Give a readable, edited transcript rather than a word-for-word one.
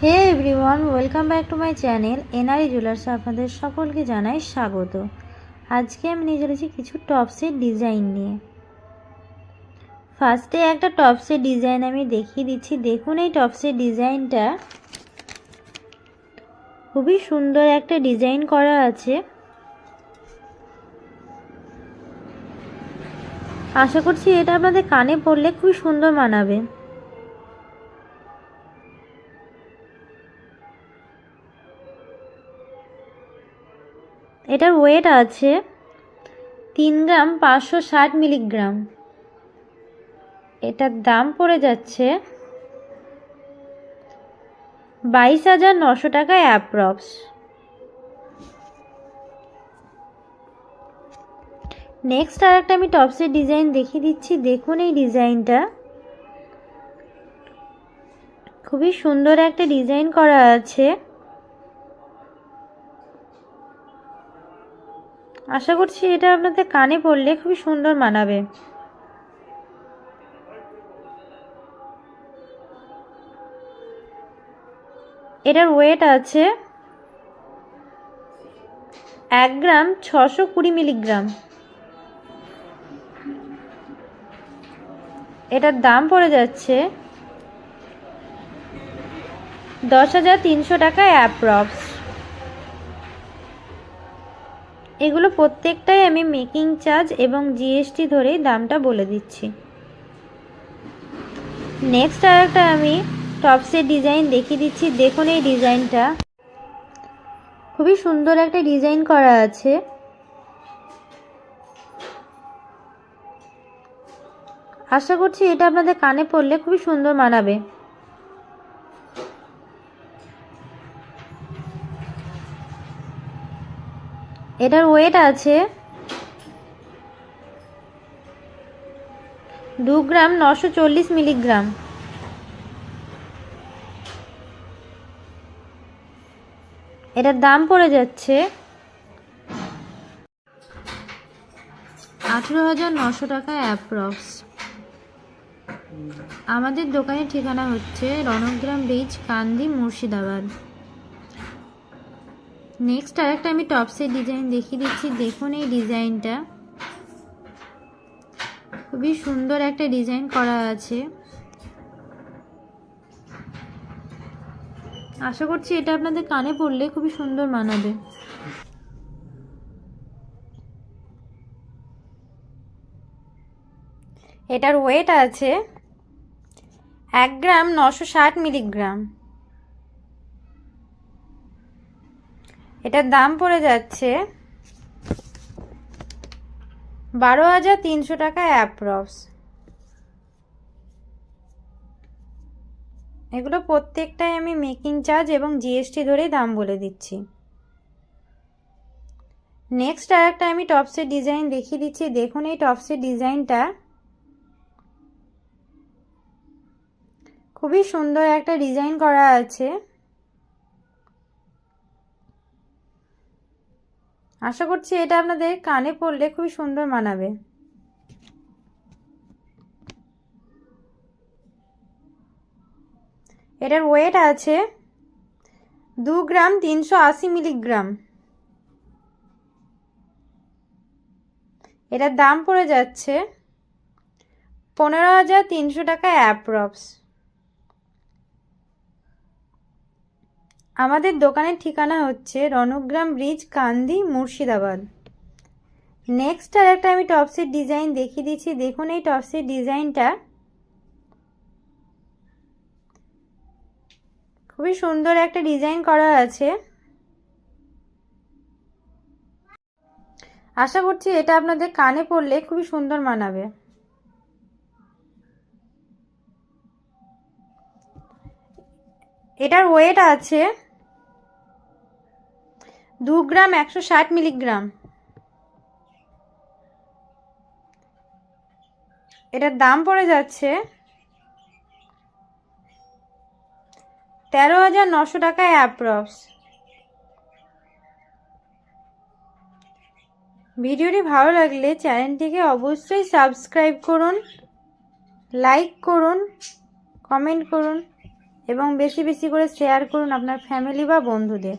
Hey everyone, welcome back to my channel NRE জুয়েলার্সে আপনাদের সকলকে জানাই স্বাগত। আজকে আমি নিয়ে চলেছি কিছু টপসের ডিজাইন নিয়ে। ফার্স্টে একটা টপসের ডিজাইন আমি দেখিয়ে দিচ্ছি। দেখুন এই টপসের ডিজাইনটা খুবই সুন্দর একটা ডিজাইন করা আছে। আশা করছি এটা আপনাদের কানে পরলে খুবই সুন্দর মানাবে। এটার ওয়েট আছে 3 গ্রাম 560 মিলিগ্রাম। এটার দাম পড়ে যাচ্ছে 22,900 টাকায় অ্যাপ্রক্স। নেক্সট আর একটা আমি টপসের ডিজাইন দেখিয়ে দিচ্ছি। দেখুন এই ডিজাইনটা খুবই সুন্দর একটা ডিজাইন করা আছে। আশা করছি এটা আপনাদের কানে পরলে খুবই সুন্দর মানাবে। এটার ওয়েট আছে 1 গ্রাম 620 মিলিগ্রাম। এটার দাম পড়ে যাচ্ছে 10,300 টাকায় অ্যাপ্রক্স। এগুলো প্রত্যেকটাই আমি মেকিং চার্জ এবং জিএসটি ধরেই দামটা বলে দিচ্ছি। নেক্সট আর একটা আমি টপসের ডিজাইন দেখিয়ে দিচ্ছি। দেখুন এই ডিজাইনটা খুবই সুন্দর একটা ডিজাইন করা আছে। আশা করছি এটা আপনাদের কানে পরলে খুবই সুন্দর মানাবে। এটার ওয়েট আছে 2 গ্রাম 940 মিলিগ্রাম। এটার দাম পড়ে যাচ্ছে 18,900 টাকায় অ্যাপ্রক্স। আমাদের দোকানের ঠিকানা হচ্ছে রণগ্রাম ব্রিজ, কান্দি, মুর্শিদাবাদ। নেক্সট আরেকটা আমি টপসের ডিজাইন দেখিয়ে দিচ্ছি। দেখুন এই ডিজাইনটা খুবই সুন্দর একটা ডিজাইন করা আছে। আশা করছি এটা আপনাদের কানে পরলে খুবই সুন্দর মানাবে। এটার ওয়েট আছে 1 গ্রাম 960 মিলিগ্রাম। এটার দাম পড়ে যাচ্ছে 12,300 টাকা অ্যাপ্রক্স। এগুলো প্রত্যেকটাই আমি মেকিং চার্জ এবং জিএসটি ধরেই দাম বলে দিচ্ছি। নেক্সট আর একটা আমি টপসের ডিজাইন দেখিয়ে দিচ্ছি। দেখুন এই টপসের ডিজাইনটা খুবই সুন্দর একটা ডিজাইন করা আছে। আশা করছি এটা আপনাদের কানে পরলে খুবই সুন্দর মানাবে। এটার ওয়েট আছে 2 গ্রাম 380 মিলিগ্রাম। এটার দাম পড়ে যাচ্ছে 15,300 টাকা অ্যাপ্রক্স। আমাদের দোকানের ঠিকানা হচ্ছে রণগ্রাম ব্রিজ, কান্দি, মুর্শিদাবাদ। নেক্সট আর একটা আমি টপসের ডিজাইন দেখিয়ে দিচ্ছি। দেখুন এই টপসের ডিজাইনটা খুবই সুন্দর একটা ডিজাইন করা আছে। আশা করছি এটা আপনাদের কানে পরলে খুবই সুন্দর মানাবে। এটার ওয়েট আছে 2 গ্রাম 160 মিলিগ্রাম। এটার দাম পড়ে যাচ্ছে 13,900 টাকায় অ্যাপ্রক্স। ভিডিওটি ভালো লাগলে চ্যানেলটিকে অবশ্যই সাবস্ক্রাইব করুন, লাইক করুন, কমেন্ট করুন। এবং বেশি বেশি করে শেয়ার করুন আপনার ফ্যামিলি বা বন্ধুদের।